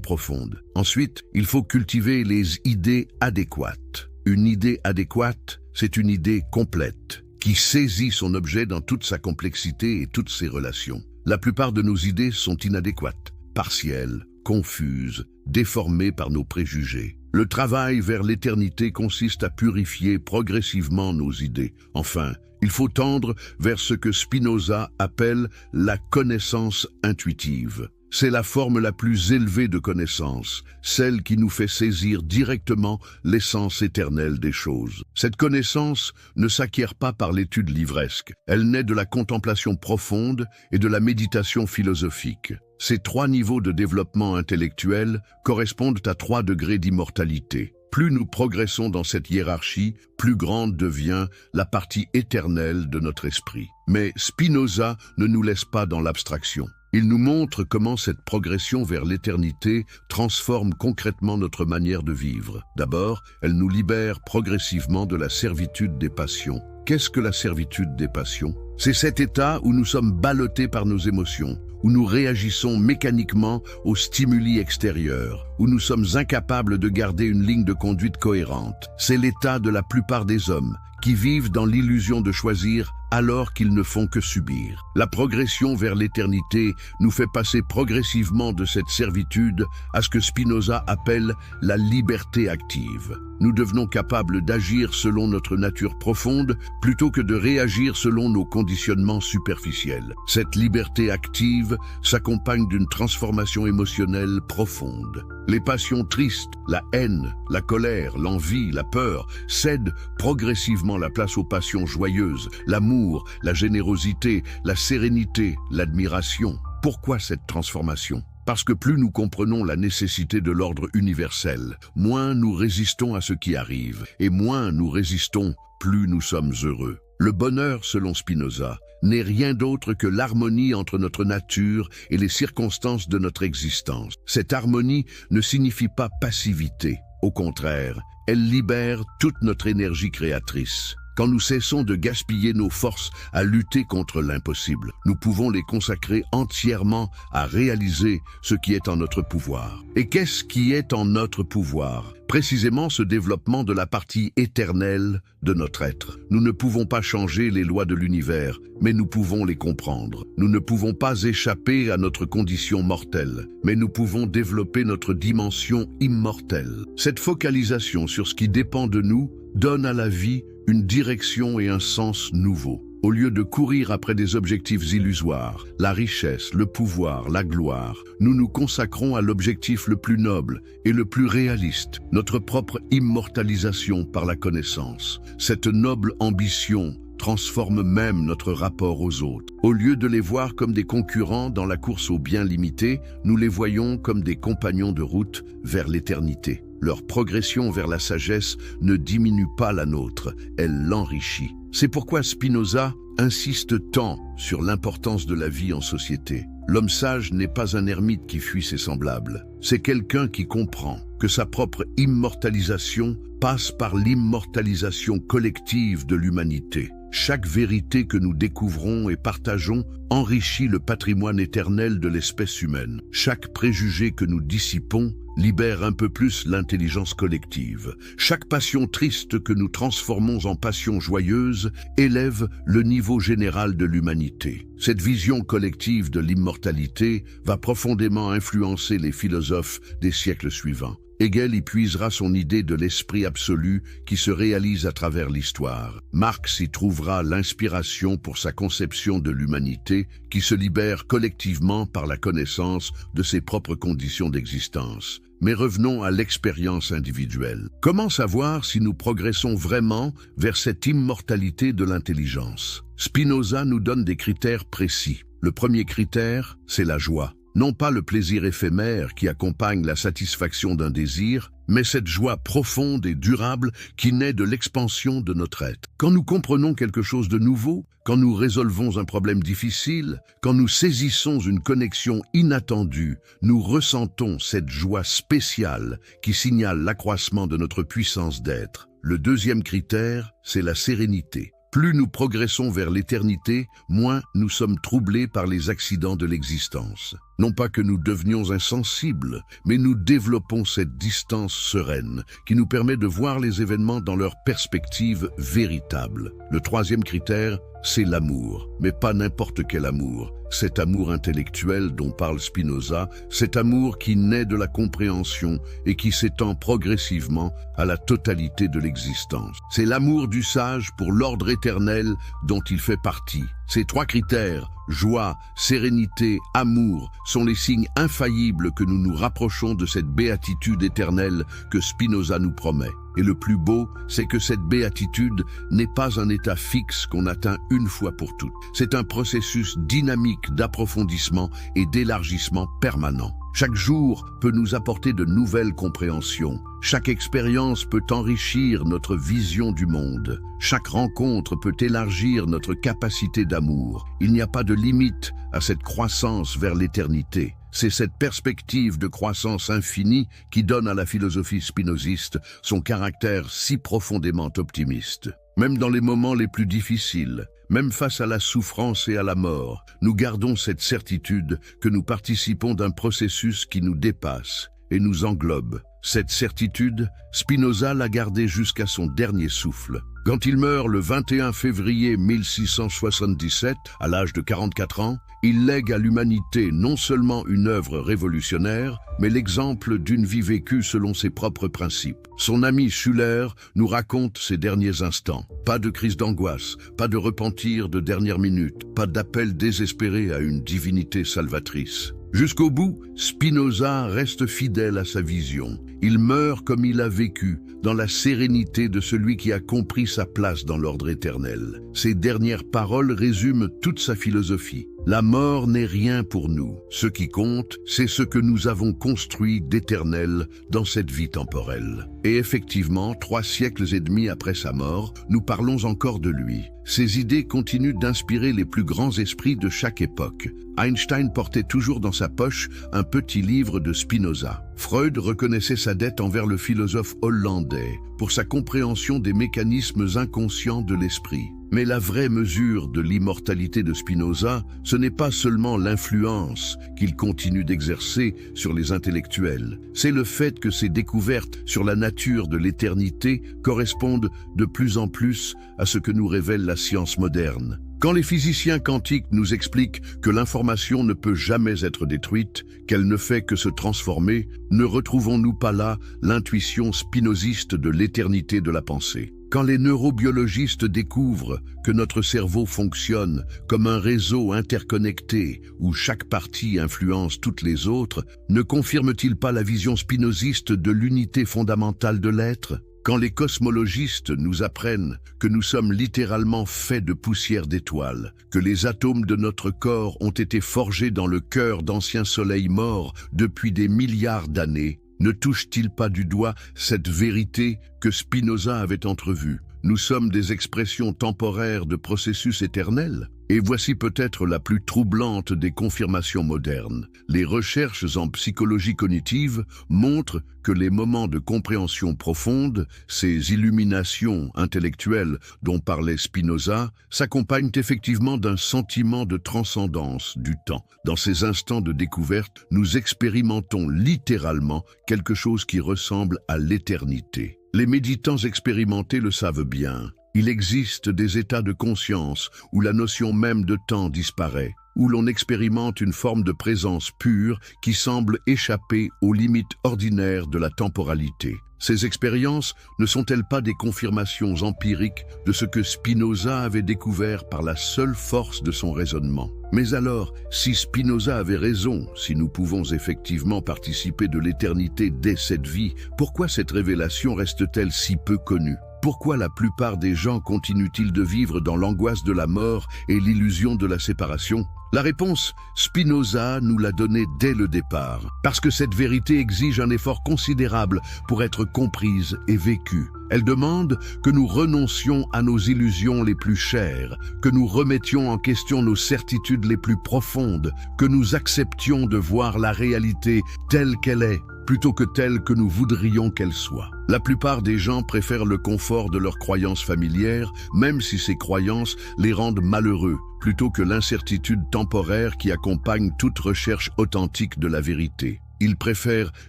profondes. Ensuite, il faut cultiver les idées adéquates. Une idée adéquate, c'est une idée complète, qui saisit son objet dans toute sa complexité et toutes ses relations. La plupart de nos idées sont inadéquates, partielles, confuses, déformées par nos préjugés. Le travail vers l'éternité consiste à purifier progressivement nos idées. Enfin, il faut tendre vers ce que Spinoza appelle la connaissance intuitive. C'est la forme la plus élevée de connaissance, celle qui nous fait saisir directement l'essence éternelle des choses. Cette connaissance ne s'acquiert pas par l'étude livresque, elle naît de la contemplation profonde et de la méditation philosophique. Ces 3 niveaux de développement intellectuel correspondent à 3 degrés d'immortalité. Plus nous progressons dans cette hiérarchie, plus grande devient la partie éternelle de notre esprit. Mais Spinoza ne nous laisse pas dans l'abstraction. Il nous montre comment cette progression vers l'éternité transforme concrètement notre manière de vivre. D'abord, elle nous libère progressivement de la servitude des passions. Qu'est-ce que la servitude des passions? C'est cet état où nous sommes ballottés par nos émotions, où nous réagissons mécaniquement aux stimuli extérieurs, où nous sommes incapables de garder une ligne de conduite cohérente. C'est l'état de la plupart des hommes, qui vivent dans l'illusion de choisir alors qu'ils ne font que subir. La progression vers l'éternité nous fait passer progressivement de cette servitude à ce que Spinoza appelle la liberté active. Nous devenons capables d'agir selon notre nature profonde plutôt que de réagir selon nos conditionnements superficiels. Cette liberté active s'accompagne d'une transformation émotionnelle profonde. Les passions tristes, la haine, la colère, l'envie, la peur cèdent progressivement la place aux passions joyeuses, l'amour, la générosité, la sérénité, l'admiration. Pourquoi cette transformation ? Parce que plus nous comprenons la nécessité de l'ordre universel, moins nous résistons à ce qui arrive, et moins nous résistons, plus nous sommes heureux. Le bonheur, selon Spinoza, n'est rien d'autre que l'harmonie entre notre nature et les circonstances de notre existence. Cette harmonie ne signifie pas passivité. Au contraire, elle libère toute notre énergie créatrice. Quand nous cessons de gaspiller nos forces à lutter contre l'impossible, nous pouvons les consacrer entièrement à réaliser ce qui est en notre pouvoir. Et qu'est-ce qui est en notre pouvoir ? Précisément ce développement de la partie éternelle de notre être. Nous ne pouvons pas changer les lois de l'univers, mais nous pouvons les comprendre. Nous ne pouvons pas échapper à notre condition mortelle, mais nous pouvons développer notre dimension immortelle. Cette focalisation sur ce qui dépend de nous donne à la vie une direction et un sens nouveaux. Au lieu de courir après des objectifs illusoires, la richesse, le pouvoir, la gloire, nous nous consacrons à l'objectif le plus noble et le plus réaliste, notre propre immortalisation par la connaissance. Cette noble ambition transforme même notre rapport aux autres. Au lieu de les voir comme des concurrents dans la course au bien limité, nous les voyons comme des compagnons de route vers l'éternité. Leur progression vers la sagesse ne diminue pas la nôtre, elle l'enrichit. C'est pourquoi Spinoza insiste tant sur l'importance de la vie en société. L'homme sage n'est pas un ermite qui fuit ses semblables. C'est quelqu'un qui comprend que sa propre immortalisation passe par l'immortalisation collective de l'humanité. Chaque vérité que nous découvrons et partageons enrichit le patrimoine éternel de l'espèce humaine. Chaque préjugé que nous dissipons libère un peu plus l'intelligence collective. Chaque passion triste que nous transformons en passion joyeuse élève le niveau général de l'humanité. Cette vision collective de l'immortalité va profondément influencer les philosophes des siècles suivants. Hegel y puisera son idée de l'esprit absolu qui se réalise à travers l'histoire. Marx y trouvera l'inspiration pour sa conception de l'humanité qui se libère collectivement par la connaissance de ses propres conditions d'existence. Mais revenons à l'expérience individuelle. Comment savoir si nous progressons vraiment vers cette immortalité de l'intelligence ? Spinoza nous donne des critères précis. Le premier critère, c'est la joie. Non pas le plaisir éphémère qui accompagne la satisfaction d'un désir, mais cette joie profonde et durable qui naît de l'expansion de notre être. Quand nous comprenons quelque chose de nouveau, quand nous résolvons un problème difficile, quand nous saisissons une connexion inattendue, nous ressentons cette joie spéciale qui signale l'accroissement de notre puissance d'être. Le deuxième critère, c'est la sérénité. Plus nous progressons vers l'éternité, moins nous sommes troublés par les accidents de l'existence. Non pas que nous devenions insensibles, mais nous développons cette distance sereine qui nous permet de voir les événements dans leur perspective véritable. Le troisième critère, c'est l'amour, mais pas n'importe quel amour. Cet amour intellectuel dont parle Spinoza, cet amour qui naît de la compréhension et qui s'étend progressivement à la totalité de l'existence. C'est l'amour du sage pour l'ordre éternel dont il fait partie. Ces trois critères, joie, sérénité, amour, sont les signes infaillibles que nous nous rapprochons de cette béatitude éternelle que Spinoza nous promet. Et le plus beau, c'est que cette béatitude n'est pas un état fixe qu'on atteint une fois pour toutes. C'est un processus dynamique d'approfondissement et d'élargissement permanent. Chaque jour peut nous apporter de nouvelles compréhensions. Chaque expérience peut enrichir notre vision du monde. Chaque rencontre peut élargir notre capacité d'amour. Il n'y a pas de limite à cette croissance vers l'éternité. C'est cette perspective de croissance infinie qui donne à la philosophie spinoziste son caractère si profondément optimiste. Même dans les moments les plus difficiles, même face à la souffrance et à la mort, nous gardons cette certitude que nous participons d'un processus qui nous dépasse et nous englobe. Cette certitude, Spinoza l'a gardée jusqu'à son dernier souffle. Quand il meurt le 21 février 1677, à l'âge de 44 ans, il lègue à l'humanité non seulement une œuvre révolutionnaire, mais l'exemple d'une vie vécue selon ses propres principes. Son ami Schüller nous raconte ses derniers instants. Pas de crise d'angoisse, pas de repentir de dernière minute, pas d'appel désespéré à une divinité salvatrice. Jusqu'au bout, Spinoza reste fidèle à sa vision. Il meurt comme il a vécu, dans la sérénité de celui qui a compris sa place dans l'ordre éternel. Ses dernières paroles résument toute sa philosophie. La mort n'est rien pour nous. Ce qui compte, c'est ce que nous avons construit d'éternel dans cette vie temporelle. Et effectivement, 3 siècles et demi après sa mort, nous parlons encore de lui. Ses idées continuent d'inspirer les plus grands esprits de chaque époque. Einstein portait toujours dans sa poche un petit livre de Spinoza. Freud reconnaissait sa dette envers le philosophe hollandais pour sa compréhension des mécanismes inconscients de l'esprit. Mais la vraie mesure de l'immortalité de Spinoza, ce n'est pas seulement l'influence qu'il continue d'exercer sur les intellectuels. C'est le fait que ses découvertes sur la nature de l'éternité correspondent de plus en plus à ce que nous révèle la science moderne. Quand les physiciens quantiques nous expliquent que l'information ne peut jamais être détruite, qu'elle ne fait que se transformer, ne retrouvons-nous pas là l'intuition spinoziste de l'éternité de la pensée? Quand les neurobiologistes découvrent que notre cerveau fonctionne comme un réseau interconnecté où chaque partie influence toutes les autres, ne confirme-t-il pas la vision spinoziste de l'unité fondamentale de l'être? Quand les cosmologistes nous apprennent que nous sommes littéralement faits de poussière d'étoiles, que les atomes de notre corps ont été forgés dans le cœur d'anciens soleils morts depuis des milliards d'années, ne touche-t-il pas du doigt cette vérité que Spinoza avait entrevue? Nous sommes des expressions temporaires de processus éternels. Et voici peut-être la plus troublante des confirmations modernes. Les recherches en psychologie cognitive montrent que les moments de compréhension profonde, ces illuminations intellectuelles dont parlait Spinoza, s'accompagnent effectivement d'un sentiment de transcendance du temps. Dans ces instants de découverte, nous expérimentons littéralement quelque chose qui ressemble à l'éternité. Les méditants expérimentés le savent bien. Il existe des états de conscience où la notion même de temps disparaît, où l'on expérimente une forme de présence pure qui semble échapper aux limites ordinaires de la temporalité. Ces expériences ne sont-elles pas des confirmations empiriques de ce que Spinoza avait découvert par la seule force de son raisonnement? Mais alors, si Spinoza avait raison, si nous pouvons effectivement participer de l'éternité dès cette vie, pourquoi cette révélation reste-t-elle si peu connue? Pourquoi la plupart des gens continuent-ils de vivre dans l'angoisse de la mort et l'illusion de la séparation? La réponse, Spinoza nous l'a donnée dès le départ, parce que cette vérité exige un effort considérable pour être comprise et vécue. Elle demande que nous renoncions à nos illusions les plus chères, que nous remettions en question nos certitudes les plus profondes, que nous acceptions de voir la réalité telle qu'elle est, plutôt que telle que nous voudrions qu'elle soit. La plupart des gens préfèrent le confort de leurs croyances familières, même si ces croyances les rendent malheureux, plutôt que l'incertitude temporaire qui accompagne toute recherche authentique de la vérité. Ils préfèrent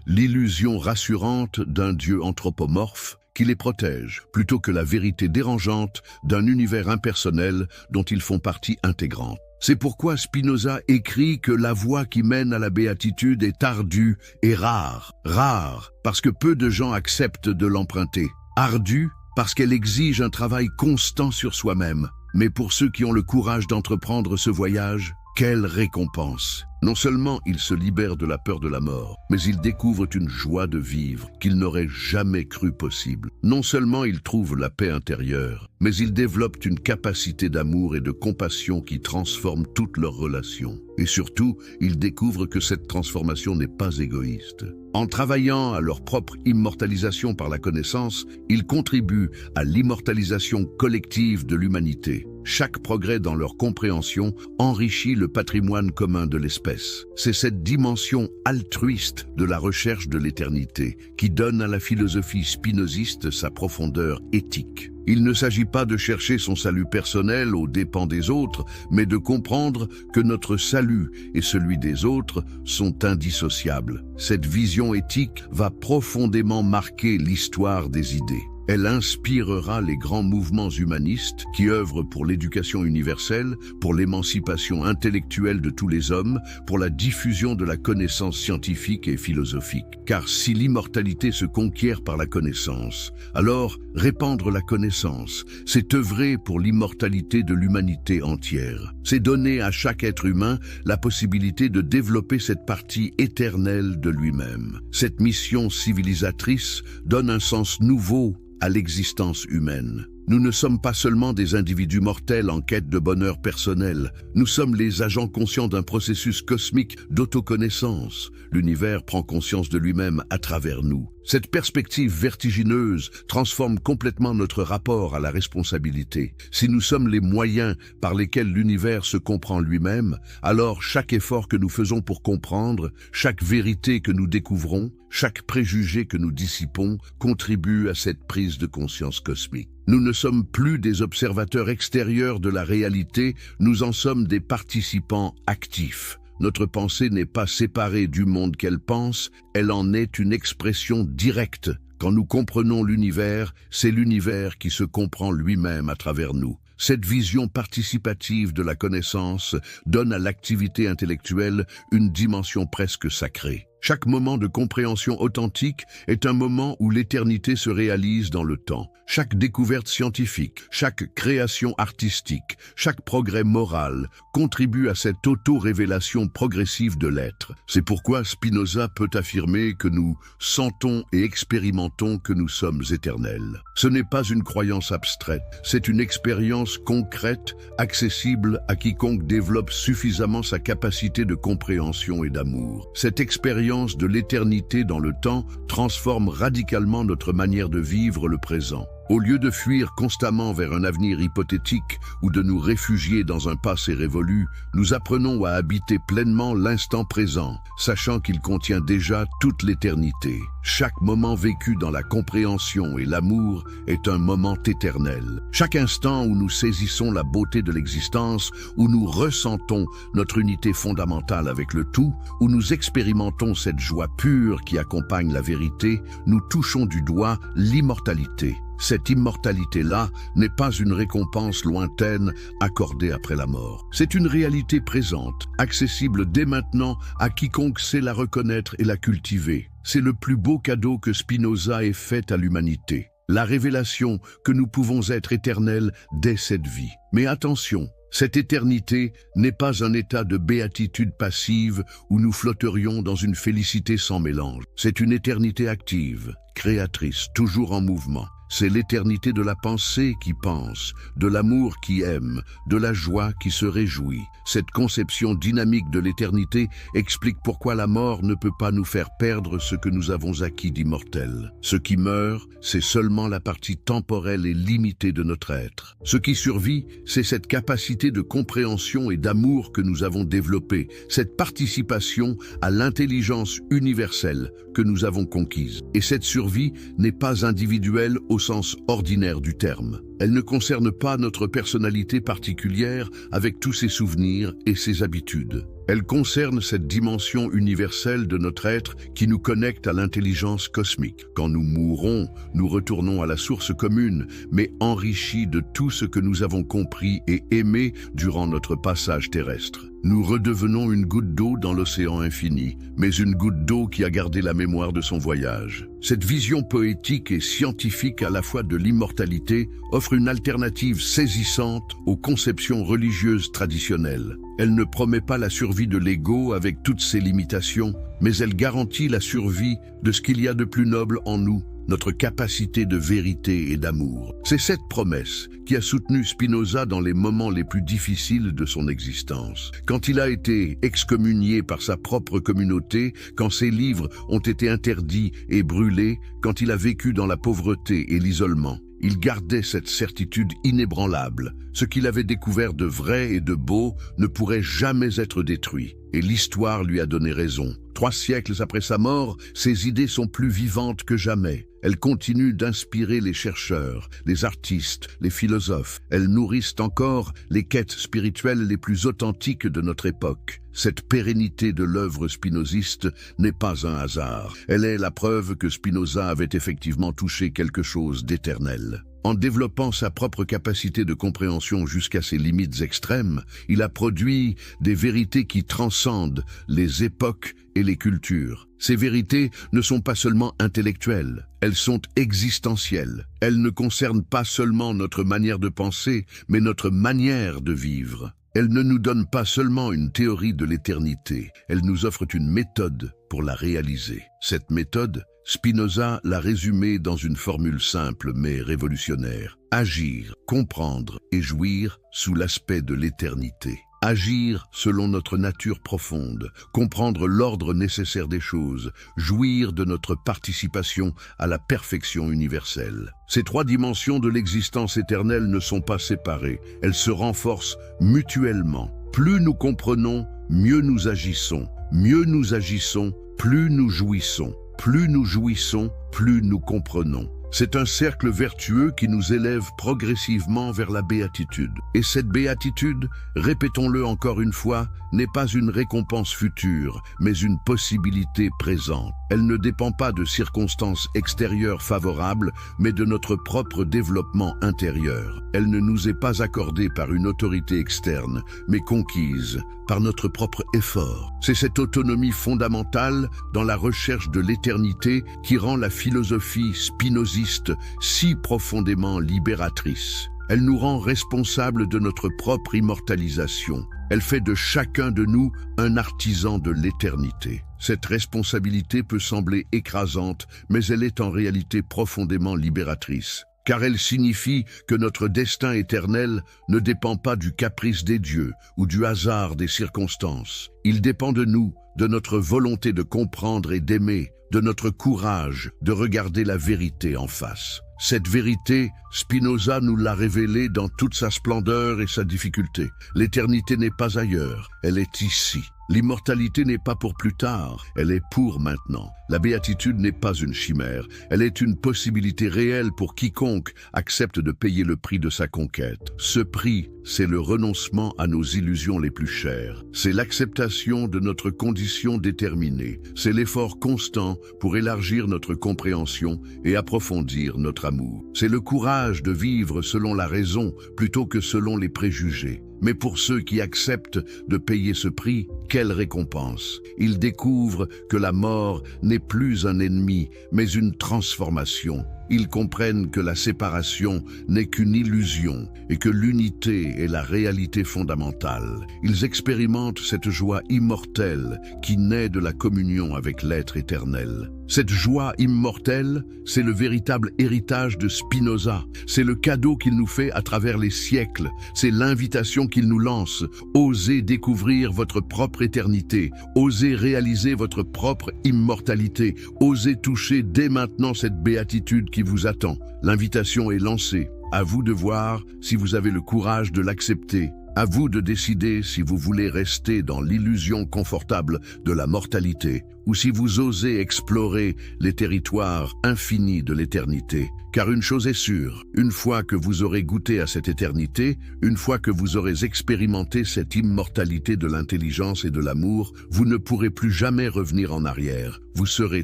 l'illusion rassurante d'un Dieu anthropomorphe qui les protège, plutôt que la vérité dérangeante d'un univers impersonnel dont ils font partie intégrante. C'est pourquoi Spinoza écrit que la voie qui mène à la béatitude est ardue et rare. Rare, parce que peu de gens acceptent de l'emprunter. Ardue, parce qu'elle exige un travail constant sur soi-même. Mais pour ceux qui ont le courage d'entreprendre ce voyage, quelle récompense! Non seulement ils se libèrent de la peur de la mort, mais ils découvrent une joie de vivre qu'ils n'auraient jamais cru possible. Non seulement ils trouvent la paix intérieure, mais ils développent une capacité d'amour et de compassion qui transforme toutes leurs relations. Et surtout, ils découvrent que cette transformation n'est pas égoïste. En travaillant à leur propre immortalisation par la connaissance, ils contribuent à l'immortalisation collective de l'humanité. Chaque progrès dans leur compréhension enrichit le patrimoine commun de l'espèce. C'est cette dimension altruiste de la recherche de l'éternité qui donne à la philosophie spinoziste sa profondeur éthique. Il ne s'agit pas de chercher son salut personnel aux dépens des autres, mais de comprendre que notre salut et celui des autres sont indissociables. Cette vision éthique va profondément marquer l'histoire des idées. Elle inspirera les grands mouvements humanistes qui œuvrent pour l'éducation universelle, pour l'émancipation intellectuelle de tous les hommes, pour la diffusion de la connaissance scientifique et philosophique. Car si l'immortalité se conquiert par la connaissance, alors répandre la connaissance, c'est œuvrer pour l'immortalité de l'humanité entière. C'est donner à chaque être humain la possibilité de développer cette partie éternelle de lui-même. Cette mission civilisatrice donne un sens nouveau à l'existence humaine. Nous ne sommes pas seulement des individus mortels en quête de bonheur personnel, nous sommes les agents conscients d'un processus cosmique d'autoconnaissance. L'univers prend conscience de lui-même à travers nous. Cette perspective vertigineuse transforme complètement notre rapport à la responsabilité. Si nous sommes les moyens par lesquels l'univers se comprend lui-même, alors chaque effort que nous faisons pour comprendre, chaque vérité que nous découvrons, chaque préjugé que nous dissipons contribue à cette prise de conscience cosmique. Nous ne sommes plus des observateurs extérieurs de la réalité, nous en sommes des participants actifs. Notre pensée n'est pas séparée du monde qu'elle pense, elle en est une expression directe. Quand nous comprenons l'univers, c'est l'univers qui se comprend lui-même à travers nous. Cette vision participative de la connaissance donne à l'activité intellectuelle une dimension presque sacrée. Chaque moment de compréhension authentique est un moment où l'éternité se réalise dans le temps. Chaque découverte scientifique, chaque création artistique, chaque progrès moral contribue à cette auto-révélation progressive de l'être. C'est pourquoi Spinoza peut affirmer que nous sentons et expérimentons que nous sommes éternels. Ce n'est pas une croyance abstraite, c'est une expérience concrète, accessible à quiconque développe suffisamment sa capacité de compréhension et d'amour. Cette expérience de l'éternité dans le temps transforme radicalement notre manière de vivre le présent. Au lieu de fuir constamment vers un avenir hypothétique ou de nous réfugier dans un passé révolu, nous apprenons à habiter pleinement l'instant présent, sachant qu'il contient déjà toute l'éternité. Chaque moment vécu dans la compréhension et l'amour est un moment éternel. Chaque instant où nous saisissons la beauté de l'existence, où nous ressentons notre unité fondamentale avec le tout, où nous expérimentons cette joie pure qui accompagne la vérité, nous touchons du doigt l'immortalité. Cette immortalité-là n'est pas une récompense lointaine accordée après la mort. C'est une réalité présente, accessible dès maintenant à quiconque sait la reconnaître et la cultiver. C'est le plus beau cadeau que Spinoza ait fait à l'humanité. La révélation que nous pouvons être éternels dès cette vie. Mais attention, cette éternité n'est pas un état de béatitude passive où nous flotterions dans une félicité sans mélange. C'est une éternité active, créatrice, toujours en mouvement. C'est l'éternité de la pensée qui pense, de l'amour qui aime, de la joie qui se réjouit. Cette conception dynamique de l'éternité explique pourquoi la mort ne peut pas nous faire perdre ce que nous avons acquis d'immortel. Ce qui meurt, c'est seulement la partie temporelle et limitée de notre être. Ce qui survit, c'est cette capacité de compréhension et d'amour que nous avons développée, cette participation à l'intelligence universelle que nous avons conquise. Et cette survie n'est pas individuelle au au sens ordinaire du terme. Elle ne concerne pas notre personnalité particulière avec tous ses souvenirs et ses habitudes. Elle concerne cette dimension universelle de notre être qui nous connecte à l'intelligence cosmique. Quand nous mourrons, nous retournons à la source commune, mais enrichis de tout ce que nous avons compris et aimé durant notre passage terrestre. Nous redevenons une goutte d'eau dans l'océan infini, mais une goutte d'eau qui a gardé la mémoire de son voyage. Cette vision poétique et scientifique à la fois de l'immortalité offre une alternative saisissante aux conceptions religieuses traditionnelles. Elle ne promet pas la survie de l'ego avec toutes ses limitations, mais elle garantit la survie de ce qu'il y a de plus noble en nous, notre capacité de vérité et d'amour. C'est cette promesse qui a soutenu Spinoza dans les moments les plus difficiles de son existence. Quand il a été excommunié par sa propre communauté, quand ses livres ont été interdits et brûlés, quand il a vécu dans la pauvreté et l'isolement, il gardait cette certitude inébranlable. Ce qu'il avait découvert de vrai et de beau ne pourrait jamais être détruit. Et l'histoire lui a donné raison. 3 siècles après sa mort, ses idées sont plus vivantes que jamais. Elles continuent d'inspirer les chercheurs, les artistes, les philosophes. Elles nourrissent encore les quêtes spirituelles les plus authentiques de notre époque. Cette pérennité de l'œuvre spinoziste n'est pas un hasard. Elle est la preuve que Spinoza avait effectivement touché quelque chose d'éternel. En développant sa propre capacité de compréhension jusqu'à ses limites extrêmes, il a produit des vérités qui transcendent les époques et les cultures. Ces vérités ne sont pas seulement intellectuelles, elles sont existentielles. Elles ne concernent pas seulement notre manière de penser, mais notre manière de vivre. Elles ne nous donnent pas seulement une théorie de l'éternité, elles nous offrent une méthode pour la réaliser. Cette méthode, Spinoza l'a résumée dans une formule simple mais révolutionnaire. Agir, comprendre et jouir sous l'aspect de l'éternité. Agir selon notre nature profonde, comprendre l'ordre nécessaire des choses, jouir de notre participation à la perfection universelle. Ces 3 dimensions de l'existence éternelle ne sont pas séparées, elles se renforcent mutuellement. Plus nous comprenons, mieux nous agissons. Mieux nous agissons, plus nous jouissons. Plus nous jouissons, plus nous comprenons. C'est un cercle vertueux qui nous élève progressivement vers la béatitude. Et cette béatitude, répétons-le encore une fois, n'est pas une récompense future, mais une possibilité présente. Elle ne dépend pas de circonstances extérieures favorables, mais de notre propre développement intérieur. Elle ne nous est pas accordée par une autorité externe, mais conquise par notre propre effort. C'est cette autonomie fondamentale dans la recherche de l'éternité qui rend la philosophie spinoziste si profondément libératrice. Elle nous rend responsables de notre propre immortalisation. Elle fait de chacun de nous un artisan de l'éternité. Cette responsabilité peut sembler écrasante, mais elle est en réalité profondément libératrice. Car elle signifie que notre destin éternel ne dépend pas du caprice des dieux ou du hasard des circonstances. Il dépend de nous, de notre volonté de comprendre et d'aimer, de notre courage de regarder la vérité en face. Cette vérité, Spinoza nous l'a révélée dans toute sa splendeur et sa difficulté. L'éternité n'est pas ailleurs, elle est ici. L'immortalité n'est pas pour plus tard, elle est pour maintenant. La béatitude n'est pas une chimère, elle est une possibilité réelle pour quiconque accepte de payer le prix de sa conquête. Ce prix, c'est le renoncement à nos illusions les plus chères. C'est l'acceptation de notre condition déterminée. C'est l'effort constant pour élargir notre compréhension et approfondir notre amour. C'est le courage de vivre selon la raison plutôt que selon les préjugés. Mais pour ceux qui acceptent de payer ce prix, quelle récompense! Ils découvrent que la mort n'est plus un ennemi, mais une transformation. Ils comprennent que la séparation n'est qu'une illusion et que l'unité est la réalité fondamentale. Ils expérimentent cette joie immortelle qui naît de la communion avec l'être éternel. Cette joie immortelle, c'est le véritable héritage de Spinoza. C'est le cadeau qu'il nous fait à travers les siècles. C'est l'invitation qu'il nous lance. Osez découvrir votre propre éternité. Osez réaliser votre propre immortalité. Osez toucher dès maintenant cette béatitude qui vous attend. L'invitation est lancée. À vous de voir si vous avez le courage de l'accepter. À vous de décider si vous voulez rester dans l'illusion confortable de la mortalité ou si vous osez explorer les territoires infinis de l'éternité. Car une chose est sûre, une fois que vous aurez goûté à cette éternité, une fois que vous aurez expérimenté cette immortalité de l'intelligence et de l'amour, vous ne pourrez plus jamais revenir en arrière. Vous serez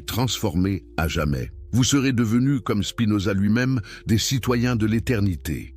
transformé à jamais. Vous serez devenus, comme Spinoza lui-même, des citoyens de l'éternité.